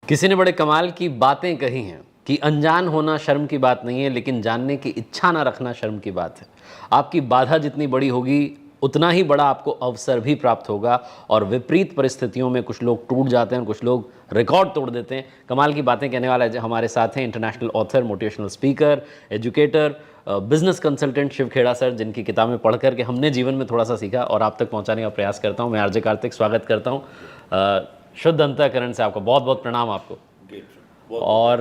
किसी ने बड़े कमाल की बातें कही हैं कि अनजान होना शर्म की बात नहीं है, लेकिन जानने की इच्छा ना रखना शर्म की बात है। आपकी बाधा जितनी बड़ी होगी, उतना ही बड़ा आपको अवसर भी प्राप्त होगा। और विपरीत परिस्थितियों में कुछ लोग टूट जाते हैं, कुछ लोग रिकॉर्ड तोड़ देते हैं। कमाल की बातें कहने वाला हमारे साथ हैं international author, motivational speaker, educator, business consultant Shiv Khera sir, जिनकी किताबें पढ़ करके हमने जीवन में थोड़ा सा सीखा और आप तक पहुंचाने का प्रयास करता हूं। मैं आरजे कार्तिक स्वागत करता हूं। शुद्ध अंतःकरण से आपको बहुत बहुत प्रणाम आपको। और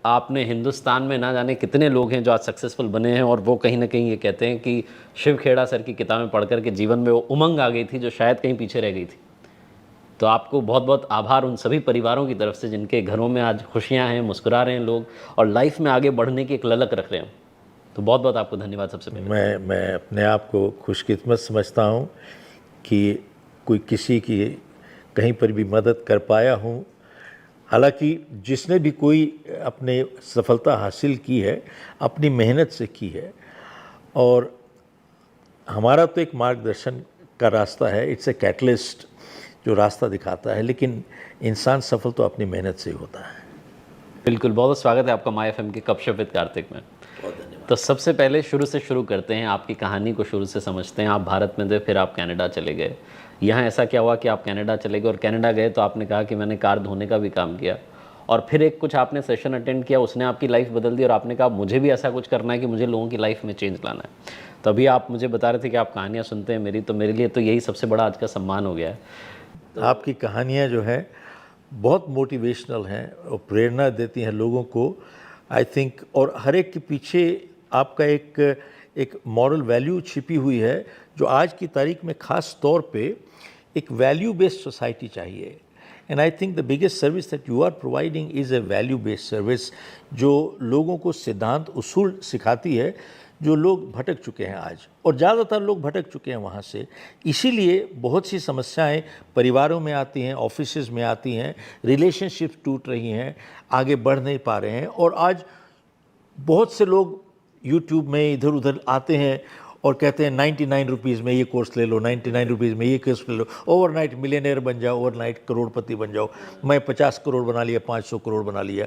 आपने हिंदुस्तान में ना जाने कितने लोग हैं जो आज सक्सेसफुल बने हैं, और वो कहीं ना कहीं ये कहते हैं कि शिव खेड़ा सर की किताबें पढ़ कर के जीवन में वो उमंग आ गई थी जो शायद कहीं पीछे रह गई थी। तो आपको बहुत बहुत आभार उन सभी परिवारों की तरफ से जिनके घरों में आज खुशियां हैं, मुस्कुरा रहे हैं लोग और लाइफ में आगे बढ़ने की एक ललक रख रहे हैं। तो बहुत बहुत आपको धन्यवाद। सबसे पहले मैं अपने आप को खुशकिस्मत समझता हूँ कि कोई किसी की कहीं पर भी मदद कर पाया हूँ। हालांकि जिसने भी कोई अपने सफलता हासिल की है अपनी मेहनत से की है, और हमारा तो एक मार्गदर्शन का रास्ता है, इट्स ए कैटलिस्ट जो रास्ता दिखाता है, लेकिन इंसान सफल तो अपनी मेहनत से ही होता है। बिल्कुल, बहुत स्वागत है आपका माय एफएम के गपशप विद कार्तिक में। बहुत धन्यवाद। तो सबसे पहले शुरू से शुरू करते हैं, आपकी कहानी को शुरू से समझते हैं। आप भारत में थे, फिर आप कनाडा चले गए। यहाँ ऐसा क्या हुआ कि आप कनाडा चले गए, और कनाडा गए तो आपने कहा कि मैंने कार धोने का भी काम किया, और फिर एक कुछ आपने सेशन अटेंड किया, उसने आपकी लाइफ बदल दी और आपने कहा मुझे भी ऐसा कुछ करना है कि मुझे लोगों की लाइफ में चेंज लाना है। तो अभी आप मुझे बता रहे थे कि आप कहानियाँ सुनते हैं मेरी, तो मेरे लिए तो यही सबसे बड़ा आज का सम्मान हो गया है। आपकी कहानियाँ जो है बहुत मोटिवेशनल हैं और प्रेरणा देती हैं लोगों को, आई थिंक। और हर एक के पीछे आपका एक मॉरल वैल्यू छिपी हुई है जो आज की तारीख में ख़ास तौर पे एक वैल्यू बेस्ड सोसाइटी चाहिए। And I think the biggest service that you are providing is a value based service, जो लोगों को सिद्धांत उसूल सिखाती है जो लोग भटक चुके हैं आज, और ज़्यादातर लोग भटक चुके हैं वहाँ से। इसीलिए बहुत सी समस्याएं परिवारों में आती हैं, ऑफिसेज में आती हैं, रिलेशनशिप्स टूट रही हैं, आगे बढ़ नहीं पा रहे हैं। और आज बहुत से लोग यूट्यूब में इधर उधर आते हैं और कहते हैं 99 रुपीज़ में ये कोर्स ले लो, 99 रुपीज़ में ये कोर्स ले लो, ओवरनाइट मिलियनेयर बन जाओ, ओवरनाइट करोड़पति बन जाओ, मैं 50 करोड़ बना लिया, 500 करोड़ बना लिया।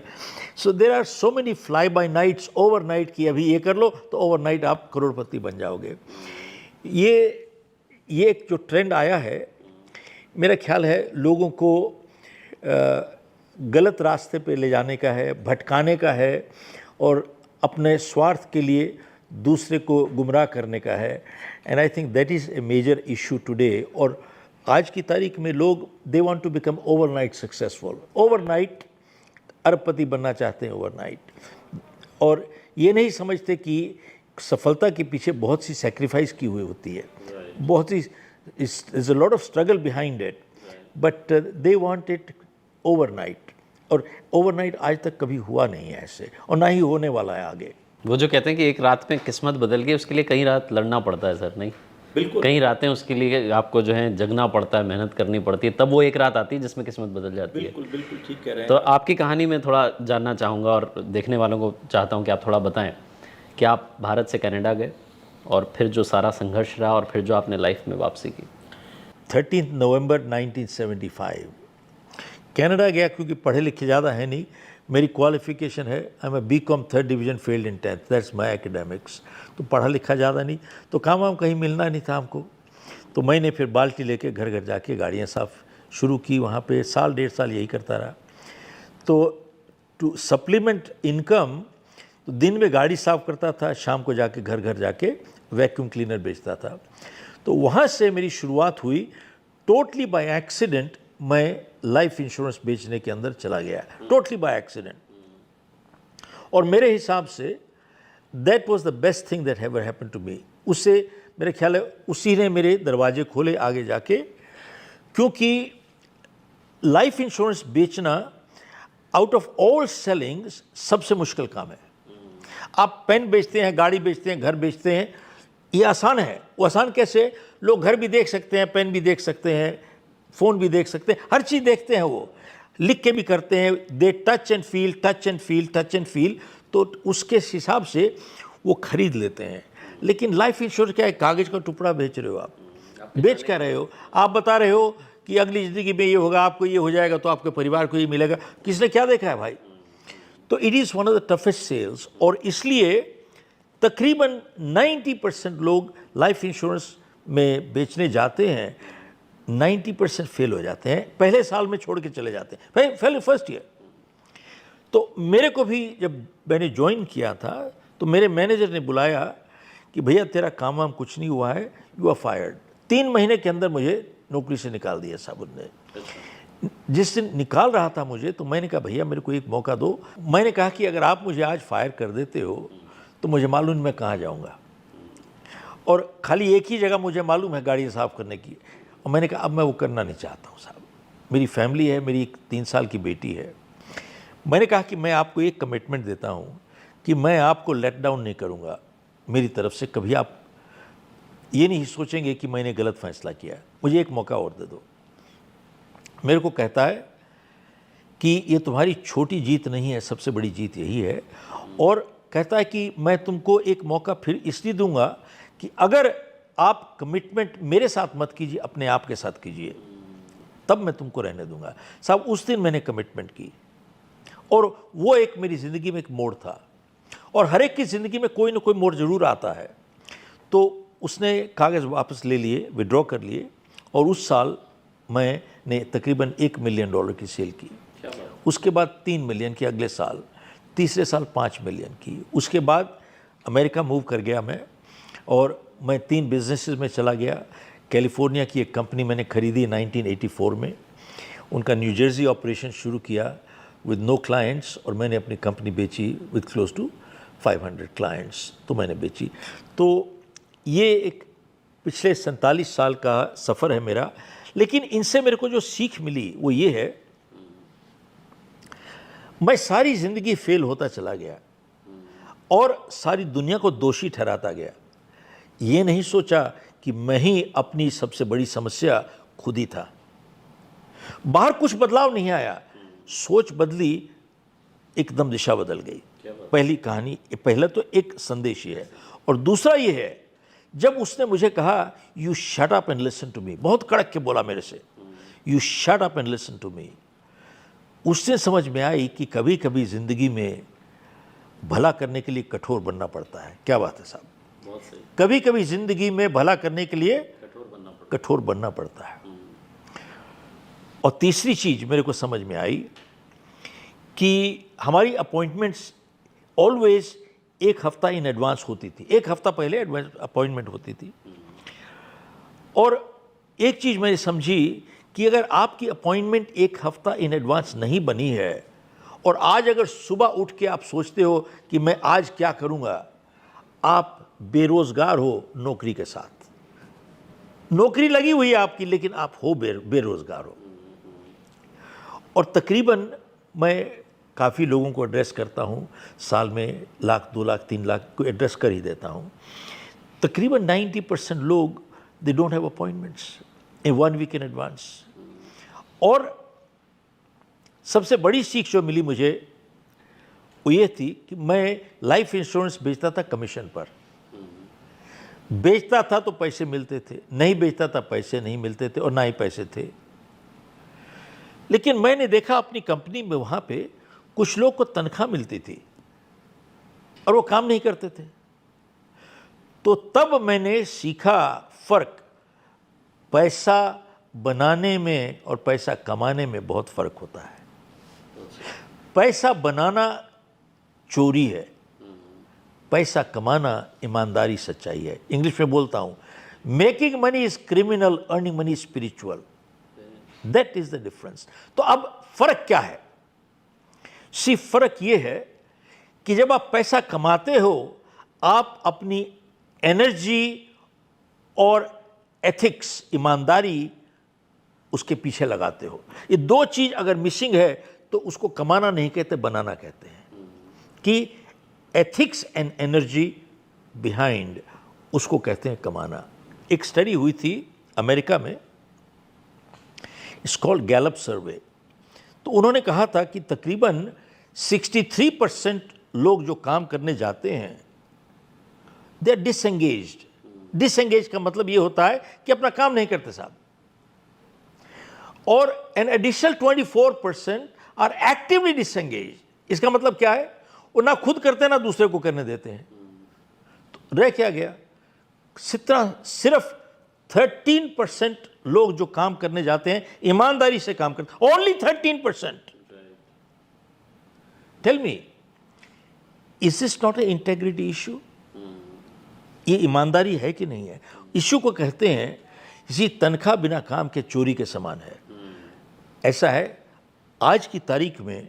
So there are so many fly by nights, overnight की अभी ये कर लो तो ओवरनाइट आप करोड़पति बन जाओगे। ये एक जो ट्रेंड आया है, मेरा ख्याल है लोगों को गलत रास्ते पे ले जाने का है, भटकाने का है, और अपने स्वार्थ के लिए दूसरे को गुमराह करने का है। And I think that is a major issue today. और आज की तारीख में लोग they want to become overnight successful, overnight अरबपति बनना चाहते हैं ओवरनाइट, और ये नहीं समझते कि सफलता के पीछे बहुत सी सेक्रीफाइस की हुई होती है, बहुत सी is a lot of struggle behind it, but they want it overnight. और ओवरनाइट आज तक कभी हुआ नहीं है ऐसे, और ना ही होने वाला है आगे। वो जो कहते हैं कि एक रात में किस्मत बदल गई, उसके लिए कई रात लड़ना पड़ता है सर, नहीं? बिल्कुल, कई रातें उसके लिए आपको जो है जगना पड़ता है, मेहनत करनी पड़ती है, तब वो एक रात आती है जिसमें किस्मत बदल जाती है। बिल्कुल बिल्कुल ठीक कह रहे हैं। तो आपकी कहानी में थोड़ा जानना चाहूँगा, और देखने वालों को चाहता हूँ कि आप थोड़ा बताएं कि आप भारत से कनाडा गए और फिर जो सारा संघर्ष रहा, और फिर जो आपने लाइफ में वापसी की। 13 नवंबर 1975 कनाडा गया, क्योंकि पढ़े लिखे ज़्यादा है नहीं। मेरी क्वालिफिकेशन है, I am a BCom 3rd division failed in 10th, that's my academics. तो पढ़ा लिखा ज़्यादा नहीं, तो काम वाम कहीं मिलना नहीं था हमको। तो मैंने फिर बाल्टी लेके घर घर जाके गाड़ियाँ साफ़ शुरू की। वहाँ पे साल 1.5 साल यही करता रहा। तो टू सप्लीमेंट इनकम, तो दिन में गाड़ी साफ़ करता था, शाम को जाके घर घर जाके वैक्यूम क्लीनर बेचता था। तो वहाँ से मेरी शुरुआत हुई। टोटली बाय एक्सीडेंट मैं लाइफ इंश्योरेंस बेचने के अंदर चला गया, टोटली बाय एक्सीडेंट। और मेरे हिसाब से that was the best thing that ever happened to me. उससे मेरे ख्याल है उसी ने मेरे दरवाजे खोले आगे जाके, क्योंकि लाइफ इंश्योरेंस बेचना आउट ऑफ ऑल सेलिंग्स सबसे मुश्किल काम है। आप पेन बेचते हैं, गाड़ी बेचते हैं, घर बेचते हैं, ये आसान है। वो आसान कैसे? लोग घर भी देख सकते हैं, पेन भी देख सकते हैं, फ़ोन भी देख सकते हैं, हर चीज़ देखते हैं, वो लिख के भी करते हैं। They touch and feel, touch and feel, touch and feel, तो उसके हिसाब से वो खरीद लेते हैं। लेकिन लाइफ इंश्योरेंस क्या है? कागज़ का टुकड़ा बेच रहे हो आप, बेच क्या रहे हो? आप बता रहे हो कि अगली ज़िंदगी में ये होगा, आपको ये हो जाएगा, तो आपके परिवार को ये मिलेगा। किसने क्या देखा है भाई? तो it is one of the toughest sales, और इसलिए तकरीबन 90% लोग लाइफ इंश्योरेंस में बेचने जाते हैं, 90% फेल हो जाते हैं, पहले साल में छोड़ के चले जाते हैं, पहले फर्स्ट ईयर। तो मेरे को भी जब मैंने ज्वाइन किया था तो मेरे मैनेजर ने बुलाया कि भैया तेरा काम वाम कुछ नहीं हुआ है, यू आर फायर्ड। 3 महीने के अंदर मुझे नौकरी से निकाल दिया साहब ने। जिस दिन निकाल रहा था मुझे, तो मैंने कहा भैया मेरे को एक मौका दो। मैंने कहा कि अगर आप मुझे आज फायर कर देते हो तो मुझे मालूम मैं कहाँ जाऊँगा, और खाली एक ही जगह मुझे मालूम है, गाड़ी साफ़ करने की। और मैंने कहा अब मैं वो करना नहीं चाहता हूँ साहब, मेरी फैमिली है, मेरी एक 3 साल की बेटी है। मैंने कहा कि मैं आपको एक कमिटमेंट देता हूँ कि मैं आपको लेट डाउन नहीं करूँगा मेरी तरफ से, कभी आप ये नहीं सोचेंगे कि मैंने गलत फैसला किया है, मुझे एक मौका और दे दो। मेरे को कहता है कि ये तुम्हारी छोटी जीत नहीं है, सबसे बड़ी जीत यही है। और कहता है कि मैं तुमको एक मौका फिर इसलिए दूंगा कि अगर आप कमिटमेंट मेरे साथ मत कीजिए, अपने आप के साथ कीजिए, तब मैं तुमको रहने दूंगा। साहब उस दिन मैंने कमिटमेंट की, और वो एक मेरी ज़िंदगी में एक मोड़ था, और हर एक की ज़िंदगी में कोई ना कोई मोड़ ज़रूर आता है। तो उसने कागज़ वापस ले लिए, विड्रॉ कर लिए, और उस साल मैंने तकरीबन $1 मिलियन की सेल की। उसके बाद 3 मिलियन की अगले साल, तीसरे साल 5 मिलियन की। उसके बाद अमेरिका मूव कर गया मैं, और मैं 3 बिजनेसेस में चला गया। कैलिफोर्निया की एक कंपनी मैंने खरीदी 1984 में, उनका न्यू जर्सी ऑपरेशन शुरू किया विद नो क्लाइंट्स, और मैंने अपनी कंपनी बेची विद क्लोज टू 500 क्लाइंट्स, तो मैंने बेची। तो ये एक पिछले 47 साल का सफ़र है मेरा। लेकिन इनसे मेरे को जो सीख मिली वो ये है, मैं सारी ज़िंदगी फेल होता चला गया और सारी दुनिया को दोषी ठहराता गया। ये नहीं सोचा कि मैं ही अपनी सबसे बड़ी समस्या खुद ही था। बाहर कुछ बदलाव नहीं आया, सोच बदली, एकदम दिशा बदल गई। पहली कहानी, पहला तो एक संदेश ये है, और दूसरा ये है, जब उसने मुझे कहा you shut up and listen to me, बहुत कड़क के बोला मेरे से, you shut up and listen to me, उससे समझ में आई कि कभी कभी ज़िंदगी में भला करने के लिए कठोर बनना पड़ता है। क्या बात है साहब? बहुत सही। कभी कभी ज़िंदगी में भला करने के लिए कठोर बनना पड़ता है। और तीसरी चीज़ मेरे को समझ में आई कि हमारी अपॉइंटमेंट्स ऑलवेज 1 हफ्ता इन एडवांस होती थी, 1 हफ्ता पहले एडवांस अपॉइंटमेंट होती थी। और एक चीज़ मैंने समझी कि अगर आपकी अपॉइंटमेंट 1 हफ्ता इन एडवांस नहीं बनी है, और आज अगर सुबह उठ के आप सोचते हो कि मैं आज क्या करूँगा, आप बेरोज़गार हो नौकरी के साथ। नौकरी लगी हुई है आपकी, लेकिन आप हो बेरोज़गार हो। और तकरीबन मैं काफ़ी लोगों को एड्रेस करता हूँ, साल में 1 लाख 2 लाख 3 लाख को एड्रेस कर ही देता हूँ। तकरीबन 90% लोग they don't have appointments in 1 week in advance. और सबसे बड़ी सीख जो मिली मुझे वो ये थी कि मैं लाइफ इंश्योरेंस बेचता था कमीशन पर। बेचता था तो पैसे मिलते थे, नहीं बेचता था पैसे नहीं मिलते थे, और ना ही पैसे थे। लेकिन मैंने देखा अपनी कंपनी में वहाँ पे कुछ लोग को तनख्वाह मिलती थी और वो काम नहीं करते थे। तो तब मैंने सीखा फ़र्क, पैसा बनाने में और पैसा कमाने में बहुत फ़र्क होता है। पैसा बनाना चोरी है, पैसा कमाना ईमानदारी सच्चाई है। इंग्लिश में बोलता हूँ, making money is criminal, earning money spiritual, that is the difference. तो अब फ़र्क क्या है? सिर्फ फ़र्क ये है कि जब आप पैसा कमाते हो, आप अपनी एनर्जी और एथिक्स, ईमानदारी, उसके पीछे लगाते हो। ये 2 चीज़ अगर मिसिंग है तो उसको कमाना नहीं कहते, बनाना कहते हैं। कि एथिक्स एंड एनर्जी बिहाइंड, उसको कहते हैं कमाना। एक स्टडी हुई थी अमेरिका में, इट्स कॉल्ड गैलप सर्वे। तो उन्होंने कहा था कि तकरीबन 63% लोग जो काम करने जाते हैं दे आर डिसएंगेज्ड। डिसएंगेज का मतलब ये होता है कि अपना काम नहीं करते साहब। और an additional 24% are actively disengaged. इसका मतलब क्या है? वो ना खुद करते हैं ना दूसरे को करने देते हैं। तो रह क्या गया? सिर्फ 13% लोग जो काम करने जाते हैं ईमानदारी से काम करते हैं, only 13%। Tell me, is this not a integrity issue? ये ईमानदारी है कि नहीं है? इशू को कहते हैं इसी तनख्वाह बिना काम के चोरी के समान है। ऐसा है, आज की तारीख में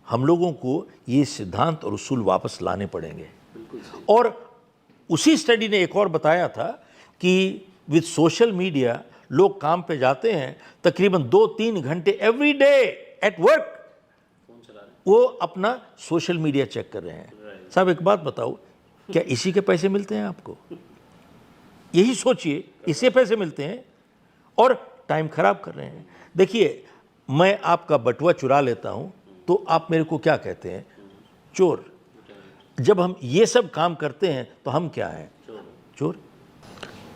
हम लोगों को ये सिद्धांत और उसूल वापस लाने पड़ेंगे। और उसी स्टडी ने एक और बताया था कि विद सोशल मीडिया लोग काम पे जाते हैं तकरीबन 2-3 घंटे एवरी डे एट वर्क, वो अपना सोशल मीडिया चेक कर रहे हैं। साहब एक बात बताओ, क्या इसी के पैसे मिलते हैं आपको? यही सोचिए, इससे पैसे मिलते हैं और टाइम खराब कर रहे हैं। देखिए, मैं आपका बटुआ चुरा लेता हूं तो आप मेरे को क्या कहते हैं? चोर। जब हम ये सब काम करते हैं तो हम क्या हैं? चोर।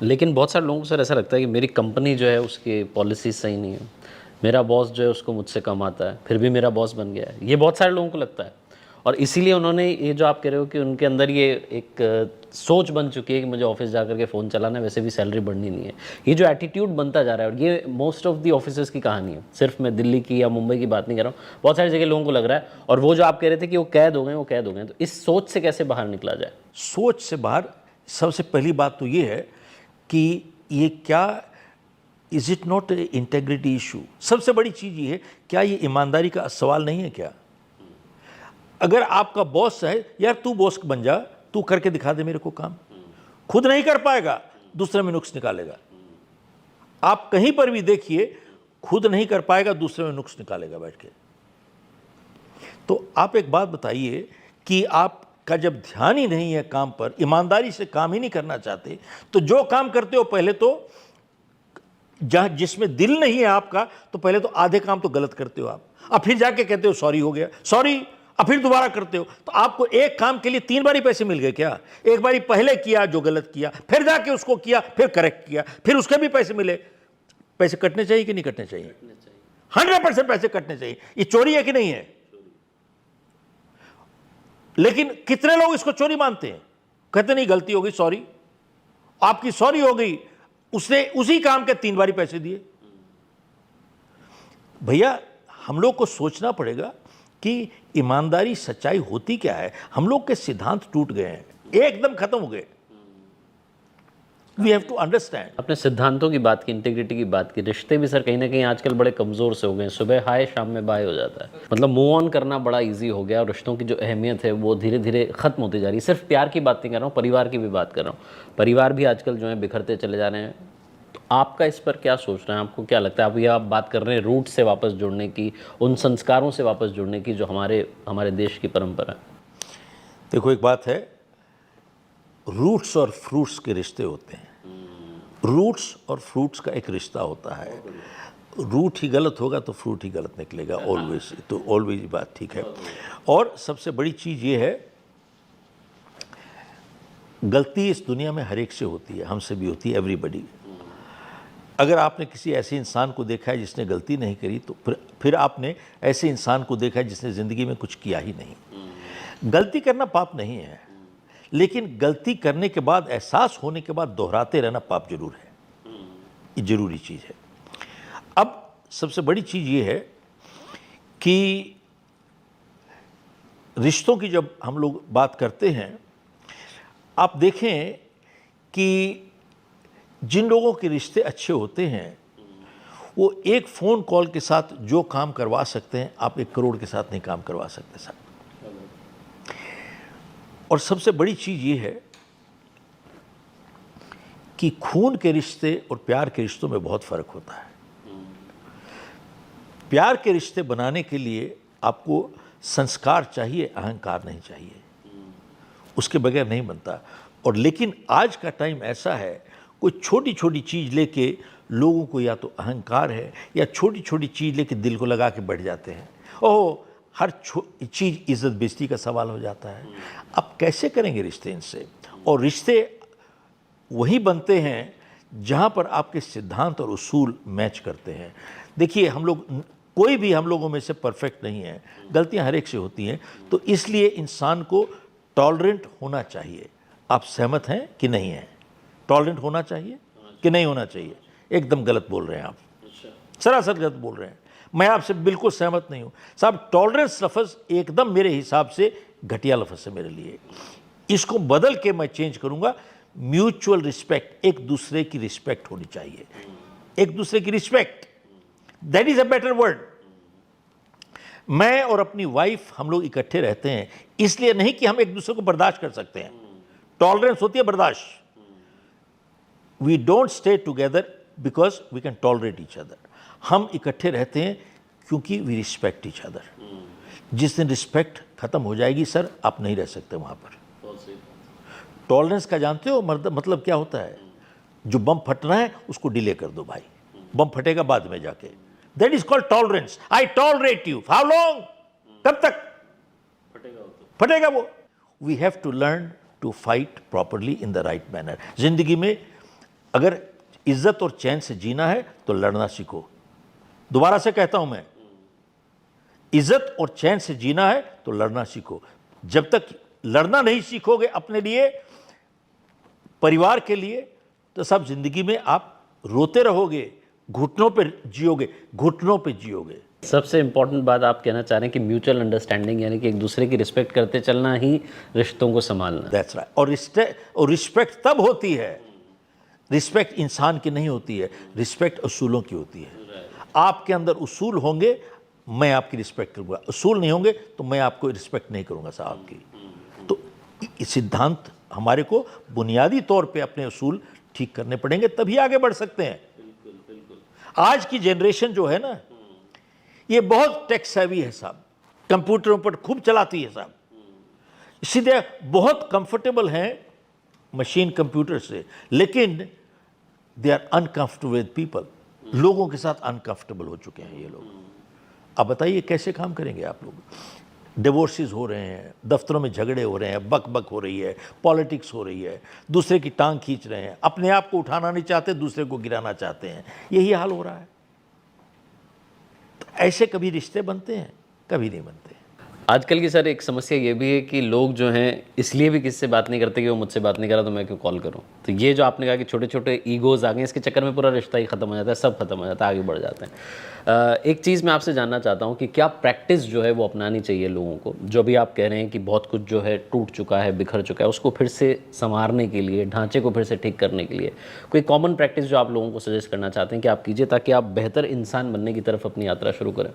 लेकिन बहुत सारे लोगों को सर ऐसा लगता है कि मेरी कंपनी जो है उसकी पॉलिसी सही नहीं है, मेरा बॉस जो है उसको मुझसे कम आता है, फिर भी मेरा बॉस बन गया है। ये बहुत सारे लोगों को लगता है और इसीलिए उन्होंने ये जो आप कह रहे हो कि उनके अंदर ये एक सोच बन चुकी है कि मुझे ऑफिस जा करके फ़ोन चलाना है, वैसे भी सैलरी बढ़नी नहीं है। ये जो एटीट्यूड बनता जा रहा है और ये मोस्ट ऑफ दी ऑफिसर्स की कहानी है, सिर्फ मैं दिल्ली की या मुंबई की बात नहीं कर रहा हूँ, बहुत सारी जगह लोगों को लग रहा है। और वो जो आप कह रहे थे कि वो कैद हो गए, वो कैद हो गए, तो इस सोच से कैसे बाहर निकला जाए? सोच से बाहर सबसे पहली बात तो ये है कि ये क्या, is it not a integrity issue? सबसे बड़ी चीज़ ये है, क्या ये ईमानदारी का सवाल नहीं है क्या? अगर आपका बॉस है, यार तू बॉस बन जा, तू करके दिखा दे मेरे को काम, खुद नहीं कर पाएगा दूसरे में नुक्स निकालेगा। आप कहीं पर भी देखिए, खुद नहीं कर पाएगा दूसरे में नुक्स निकालेगा बैठ के। तो आप एक बात बताइए कि आपका जब ध्यान ही नहीं है काम पर, ईमानदारी से काम ही नहीं करना चाहते, तो जो काम करते हो पहले तो जहाँ जिसमें दिल नहीं है आपका, तो पहले तो आधे काम तो गलत करते हो आप, अब फिर जाके कहते हो सॉरी हो गया, सॉरी, अब फिर दोबारा करते हो। तो आपको एक काम के लिए 3 बारी पैसे मिल गए क्या? एक बारी पहले किया जो गलत किया, फिर जाके उसको किया, फिर करेक्ट किया, फिर उसके भी पैसे मिले। पैसे कटने चाहिए कि नहीं कटने चाहिए? 100% पैसे कटने चाहिए। ये चोरी है कि नहीं है? लेकिन कितने लोग इसको चोरी मानते हैं? कहते नहीं गलती हो गई, सॉरी, आपकी सॉरी हो गई, उसने उसी काम के 3 बारी पैसे दिए। भैया, हम लोग को सोचना पड़ेगा कि ईमानदारी, सच्चाई होती क्या है। हम लोग के सिद्धांत टूट गए हैं, एकदम खत्म हो गए। We have to understand. अपने सिद्धांतों की बात की, इंटीग्रिटी की बात की, रिश्ते भी सर कहीं ना कहीं आजकल बड़े कमज़ोर से हो गए हैं। सुबह हाय, शाम में बाय हो जाता है। मतलब मूव ऑन करना बड़ा इजी हो गया और रिश्तों की जो अहमियत है वो धीरे धीरे ख़त्म होती जा रही है। सिर्फ प्यार की बात नहीं कर रहा हूँ, परिवार की भी बात कर रहा हूँ। परिवार भी आजकल जो है बिखरते चले जा रहे हैं। तो आपका इस पर क्या सोच रहे हैं? आपको क्या लगता है? आप बात कर रहे हैं रूट से वापस जुड़ने की, उन संस्कारों से वापस जुड़ने की जो हमारे देश की परंपरा है। देखो, एक बात है, रूट्स और फ्रूट्स के रिश्ते होते हैं। रूट्स और फ्रूट्स का एक रिश्ता होता है। रूट ही गलत होगा तो फ्रूट ही गलत निकलेगा, ऑलवेज। तो ऑलवेज बात ठीक है। और सबसे बड़ी चीज़ ये है, गलती इस दुनिया में हर एक से होती है, हमसे भी होती है, एवरीबडी। अगर आपने किसी ऐसे इंसान को देखा है जिसने गलती नहीं करी, तो फिर आपने ऐसे इंसान को देखा है जिसने ज़िंदगी में कुछ किया ही नहीं। गलती करना पाप नहीं है, लेकिन गलती करने के बाद, एहसास होने के बाद दोहराते रहना पाप जरूर है। ये जरूरी चीज़ है। अब सबसे बड़ी चीज़ ये है कि रिश्तों की जब हम लोग बात करते हैं, आप देखें कि जिन लोगों के रिश्ते अच्छे होते हैं, वो एक फ़ोन कॉल के साथ जो काम करवा सकते हैं, आप 1 करोड़ के साथ नहीं काम करवा सकते साहब। और सबसे बड़ी चीज़ ये है कि खून के रिश्ते और प्यार के रिश्तों में बहुत फ़र्क होता है। प्यार के रिश्ते बनाने के लिए आपको संस्कार चाहिए, अहंकार नहीं चाहिए। उसके बगैर नहीं बनता। और लेकिन आज का टाइम ऐसा है, कोई छोटी छोटी चीज़ लेके लोगों को या तो अहंकार है, या छोटी छोटी चीज़ लेके दिल को लगा के बैठ जाते हैं। ओह, हर चीज़ इज़्ज़त बेइज्जती का सवाल हो जाता है। अब कैसे करेंगे रिश्ते इनसे? और रिश्ते वही बनते हैं जहाँ पर आपके सिद्धांत और उसूल मैच करते हैं। देखिए हम लोग, कोई भी हम लोगों में से परफेक्ट नहीं है, गलतियां हर एक से होती हैं, तो इसलिए इंसान को टॉलरेंट होना चाहिए। आप सहमत हैं कि नहीं हैं? टॉलरेंट होना चाहिए कि नहीं होना चाहिए? एकदम गलत बोल रहे हैं आप, सरासर गलत बोल रहे हैं। मैं आपसे बिल्कुल सहमत नहीं हूं साहब। टॉलरेंस लफ्ज़ एकदम मेरे हिसाब से घटिया लफ्ज़ है मेरे लिए। इसको बदल के मैं चेंज करूंगा, म्यूचुअल रिस्पेक्ट, एक दूसरे की रिस्पेक्ट होनी चाहिए, एक दूसरे की respect, that is a better word. मैं और अपनी वाइफ हम लोग इकट्ठे रहते हैं इसलिए नहीं कि हम एक दूसरे को बर्दाश्त कर सकते हैं। टॉलरेंस होती है बर्दाश्त। We don't stay together because we can tolerate each other. हम इकट्ठे रहते हैं क्योंकि वी रिस्पेक्ट ईच अदर। जिस दिन रिस्पेक्ट खत्म हो जाएगी सर, आप नहीं रह सकते वहां पर। टॉलरेंस का जानते हो मतलब क्या होता है? जो बम फटना है उसको डिले कर दो भाई, बम फटेगा बाद में जाके। That is called tolerance. I tolerate you, how long, कब तक फटेगा वो। We have to learn to fight properly in the right manner. जिंदगी में अगर इज्जत और चैन से जीना है तो लड़ना सीखो। दोबारा से कहता हूं मैं, इज्जत और चैन से जीना है तो लड़ना सीखो। जब तक लड़ना नहीं सीखोगे अपने लिए, परिवार के लिए, तो सब जिंदगी में आप रोते रहोगे, घुटनों पे जियोगे, घुटनों पे जियोगे। सबसे इम्पोर्टेंट बात आप कहना चाह रहे हैं कि म्यूचुअल अंडरस्टैंडिंग, यानी कि एक दूसरे की रिस्पेक्ट करते चलना ही रिश्तों को संभालना। That's right. और रिस्पेक्ट तब होती है, रिस्पेक्ट इंसान की नहीं होती है, रिस्पेक्ट उसूलों की होती है। आपके अंदर उसूल होंगे, मैं आपकी रिस्पेक्ट करूंगा। उसूल नहीं होंगे तो मैं आपको रिस्पेक्ट नहीं करूंगा साहब की। तो इस सिद्धांत हमारे को बुनियादी तौर पे अपने उसूल ठीक करने पड़ेंगे, तभी आगे बढ़ सकते हैं। आज की जनरेशन जो है ना, ये बहुत टेक सेवी है साहब, कंप्यूटरों पर खूब चलाती है साहब, सीधे बहुत कंफर्टेबल हैं मशीन कंप्यूटर से, लेकिन they are uncomfortable with people. लोगों के साथ अनकंफर्टेबल हो चुके हैं ये लोग। अब बताइए कैसे काम करेंगे आप लोग? डिवोर्सेस हो रहे हैं, दफ्तरों में झगड़े हो रहे हैं, बक बक हो रही है, पॉलिटिक्स हो रही है, दूसरे की टांग खींच रहे हैं, अपने आप को उठाना नहीं चाहते, दूसरे को गिराना चाहते हैं। यही हाल हो रहा है। तो ऐसे कभी रिश्ते बनते हैं? कभी नहीं बनते। आजकल की सर एक समस्या ये भी है कि लोग जो हैं इसलिए भी किससे बात नहीं करते कि वो मुझसे बात नहीं कर रहा तो मैं क्यों कॉल करूं। तो ये जो आपने कहा कि छोटे छोटे ईगोज़ आ गए, इसके चक्कर में पूरा रिश्ता ही ख़त्म हो जाता है, सब खत्म हो जाता है, आगे बढ़ जाते हैं। एक चीज़ मैं आपसे जानना चाहता हूँ कि क्या प्रैक्टिस जो है वो अपनानी चाहिए लोगों को? जो भी आप कह रहे हैं कि बहुत कुछ जो है टूट चुका है, बिखर चुका है, उसको फिर से संवारने के लिए, ढांचे को फिर से ठीक करने के लिए कोई कॉमन प्रैक्टिस जो आप लोगों को सजेस्ट करना चाहते हैं कि आप कीजिए ताकि आप बेहतर इंसान बनने की तरफ अपनी यात्रा शुरू करें?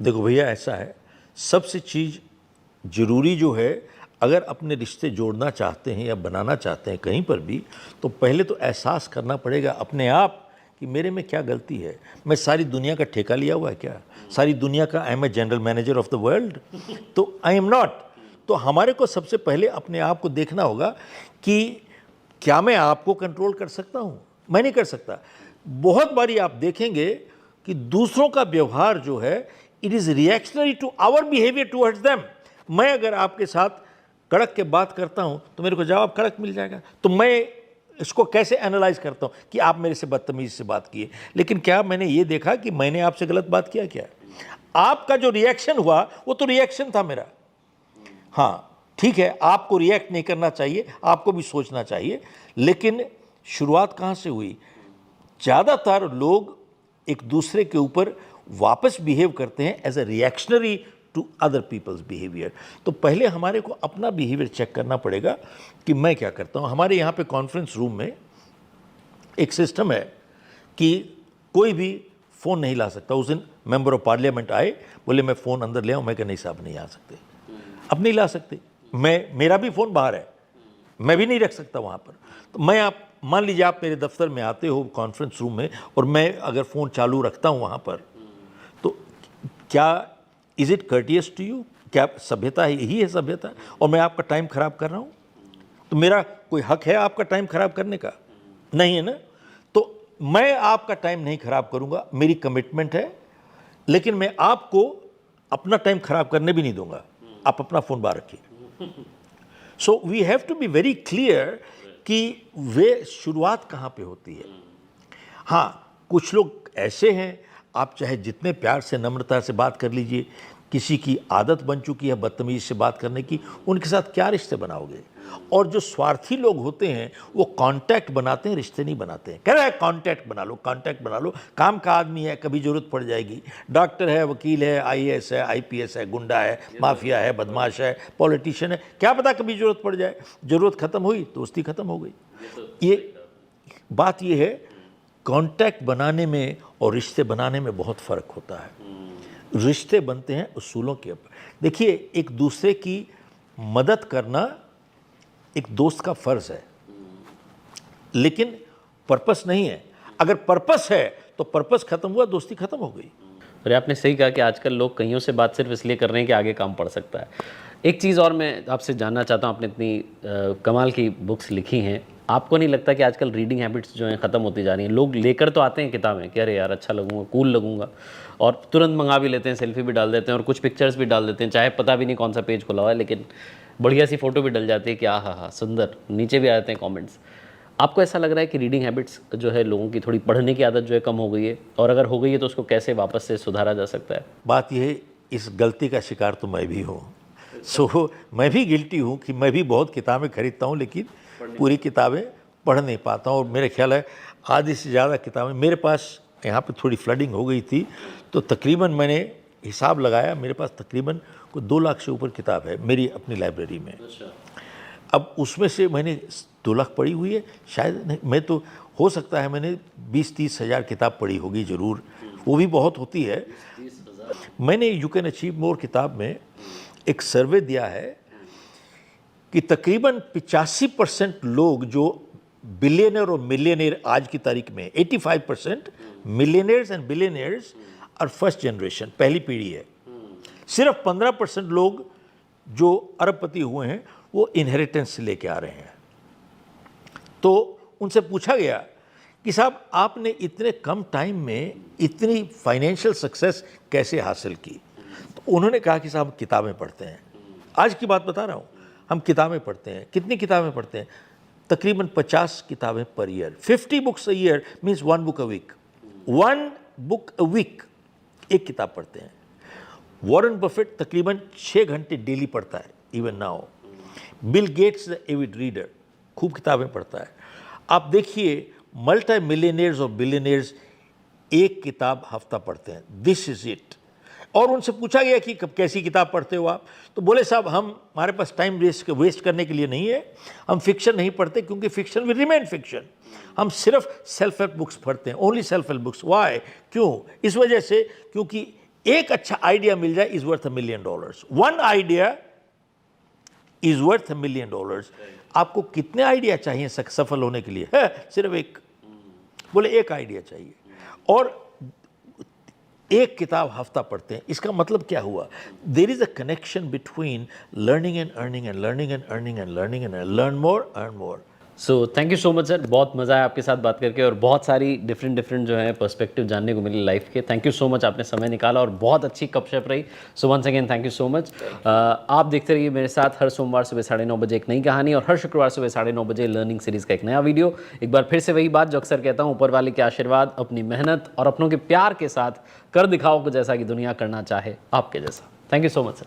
देखो भैया, ऐसा है, सबसे चीज़ ज़रूरी जो है, अगर अपने रिश्ते जोड़ना चाहते हैं या बनाना चाहते हैं कहीं पर भी, तो पहले तो एहसास करना पड़ेगा अपने आप कि मेरे में क्या गलती है। मैं सारी दुनिया का ठेका लिया हुआ है क्या? सारी दुनिया का I am a general manager of the world? तो आई एम नॉट। तो हमारे को सबसे पहले अपने आप को देखना होगा कि क्या मैं आपको कंट्रोल कर सकता हूँ? मैं नहीं कर सकता। बहुत बारी आप देखेंगे कि दूसरों का व्यवहार जो है, it is reactionary to our behaviour towards them. मैं अगर आपके साथ कड़क के बात करता हूं तो मेरे को जवाब कड़क मिल जाएगा, तो मैं इसको कैसे एनालाइज करता हूं कि आप मेरे से बदतमीजी से बात किए। लेकिन क्या मैंने ये देखा कि मैंने आपसे गलत बात किया? क्या आपका जो रिएक्शन हुआ वो तो रिएक्शन था मेरा। हाँ ठीक है, आपको रिएक्ट नहीं करना चाहिए, आपको भी सोचना चाहिए, लेकिन शुरुआत कहाँ से हुई? ज़्यादातर लोग एक दूसरे के ऊपर वापस बिहेव करते हैं as a reactionary to other people's behaviour. तो पहले हमारे को अपना बिहेवियर चेक करना पड़ेगा कि मैं क्या करता हूँ। हमारे यहाँ पे कॉन्फ्रेंस रूम में एक सिस्टम है कि कोई भी फ़ोन नहीं ला सकता। उस दिन मेंबर ऑफ पार्लियामेंट आए, बोले मैं फ़ोन अंदर ले आऊँ। मैं कहा नहीं साहब, नहीं आ सकते, अब नहीं ला सकते। मेरा भी फ़ोन बाहर है, मैं भी नहीं रख सकता वहाँ पर। तो मैं, आप मान लीजिए आप मेरे दफ्तर में आते हो कॉन्फ्रेंस रूम में, और मैं अगर फ़ोन चालू रखता हूँ वहाँ पर, तो क्या is it courteous to you? क्या सभ्यता है? यही है सभ्यता? और मैं आपका टाइम ख़राब कर रहा हूँ, तो मेरा कोई हक है आपका टाइम ख़राब करने का? नहीं है ना। तो मैं आपका टाइम नहीं ख़राब करूँगा, मेरी कमिटमेंट है, लेकिन मैं आपको अपना टाइम ख़राब करने भी नहीं दूंगा। आप अपना फ़ोन बाहर रखिए। So we have to be very clear कि वे शुरुआत कहाँ पे होती है। हाँ, कुछ लोग ऐसे हैं, आप चाहे जितने प्यार से नम्रता से बात कर लीजिए, किसी की आदत बन चुकी है बदतमीजी से बात करने की, उनके साथ क्या रिश्ते बनाओगे? और जो स्वार्थी लोग होते हैं वो कांटेक्ट बनाते हैं, रिश्ते नहीं बनाते हैं। कह रहा है कांटेक्ट बना लो, कांटेक्ट बना लो, काम का आदमी है, कभी जरूरत पड़ जाएगी। डॉक्टर है, वकील है, आईएएस है, आईपीएस है, गुंडा है, माफिया है, बदमाश है, पॉलिटिशियन है, क्या पता कभी जरूरत पड़ जाए। जरूरत खत्म हुई, दोस्ती खत्म हो गई। ये बात ये है, कांटेक्ट बनाने में और रिश्ते बनाने में बहुत फ़र्क होता है। रिश्ते बनते हैं उसूलों के ऊपर। देखिए, एक दूसरे की मदद करना एक दोस्त का फ़र्ज़ है, लेकिन पर्पस नहीं है। अगर पर्पस है तो पर्पस खत्म हुआ, दोस्ती खत्म हो गई। अरे आपने सही कहा कि आजकल लोग कईयों से बात सिर्फ इसलिए कर रहे हैं कि आगे काम पड़ सकता है। एक चीज़ और मैं आपसे जानना चाहता हूँ, आपने इतनी कमाल की बुक्स लिखी हैं, आपको नहीं लगता कि आजकल रीडिंग हैबिट्स जो हैं ख़त्म होती जा रही हैं? लोग लेकर तो आते हैं किताबें कि अरे यार अच्छा लगूंगा, कूल लगूंगा, और तुरंत मंगा भी लेते हैं, सेल्फी भी डाल देते हैं और कुछ पिक्चर्स भी डाल देते हैं, चाहे पता भी नहीं कौन सा पेज खुला हुआ है, लेकिन बढ़िया सी फ़ोटो भी डल जाती है कि हाँ सुंदर, नीचे भी आ जाते हैं कॉमेंट्स। आपको ऐसा लग रहा है कि रीडिंग हैबिट्स जो है लोगों की, थोड़ी पढ़ने की आदत जो है कम हो गई है, और अगर हो गई है तो उसको कैसे वापस से सुधारा जा सकता है? बात यह है, इस गलती का शिकार तो मैं भी हूँ। मैं भी गिल्टी हूँ कि मैं भी बहुत किताबें खरीदता हूँ, लेकिन पूरी किताबें पढ़ नहीं पाता हूँ। और मेरे ख्याल है आधी से ज़्यादा किताबें मेरे पास, यहाँ पे थोड़ी फ्लडिंग हो गई थी, तो तकरीबन मैंने हिसाब लगाया, मेरे पास तकरीबन कोई 2 लाख से ऊपर किताब है मेरी अपनी लाइब्रेरी में। अब उसमें से मैंने 2 लाख पढ़ी हुई है शायद नहीं, मैं तो हो सकता है मैंने 20-30 हज़ार किताब पढ़ी होगी ज़रूर, वो भी बहुत होती है। मैंने यू कैन अचीव मोर किताब में एक सर्वे दिया है कि तकरीबन 85% लोग जो बिलियनर और मिलियनर आज की तारीख में, 85% मिलियनर्स एंड बिलियनर्स और फर्स्ट जनरेशन, पहली पीढ़ी है। सिर्फ 15% लोग जो अरबपति हुए हैं वो इनहेरिटेंस से लेके आ रहे हैं। तो उनसे पूछा गया कि साहब आपने इतने कम टाइम में इतनी फाइनेंशियल सक्सेस कैसे हासिल की? तो उन्होंने कहा कि साहब किताबें पढ़ते हैं। आज की बात बता रहा हूँ, हम किताबें पढ़ते हैं। कितनी किताबें पढ़ते हैं? तकरीबन 50 किताबें पर year. 50 books a year means 1 book a week. 1 book a week, एक किताब पढ़ते हैं। वॉरेन बफेट तकरीबन 6 घंटे डेली पढ़ता है, even now. Bill Gates the Avid reader, खूब किताबें पढ़ता है। आप देखिए, मल्टी मिलियनियर्स और बिलियनियर्स एक किताब हफ्ता पढ़ते हैं। This is it. और उनसे पूछा गया कि कब कैसी किताब पढ़ते हो आप? तो बोले साहब हमारे पास टाइम वेस्ट करने के लिए नहीं है, हम फिक्शन नहीं पढ़ते क्योंकि फिक्शन विल रिमेन फिक्शन। हम सिर्फ सेल्फ हेल्प बुक्स पढ़ते हैं, only self help books. Why? क्यों? इस वजह से क्योंकि एक अच्छा आइडिया मिल जाए is worth $1 million। 1 idea is worth $1 million। आपको कितने आइडिया चाहिए सफल होने के लिए? है सिर्फ एक। बोले एक आइडिया चाहिए, और एक किताब हफ्ता पढ़ते हैं। इसका मतलब क्या हुआ? There is a connection between learning and earning and learning and earning and learning and learn more earn more. So thank you so much sir, बहुत मज़ा आया आपके साथ बात करके, और बहुत सारी डिफरेंट जो है पर्सपेक्टिव जानने को मिली लाइफ के। थैंक यू सो मच, आपने समय निकाला और बहुत अच्छी गपशप रही। So once again thank you so much. आप देखते रहिए मेरे साथ हर सोमवार सुबह 9:30 बजे एक नई कहानी, और हर शुक्रवार सुबह 9:30 बजे लर्निंग सीरीज़ का एक नया वीडियो। एक बार फिर से वही बात जो अक्सर कहता हूँ, ऊपर वाले के आशीर्वाद, अपनी मेहनत और अपनों के प्यार के साथ कर दिखाओ को जैसा कि दुनिया करना चाहे आपके जैसा। Thank you so much sir.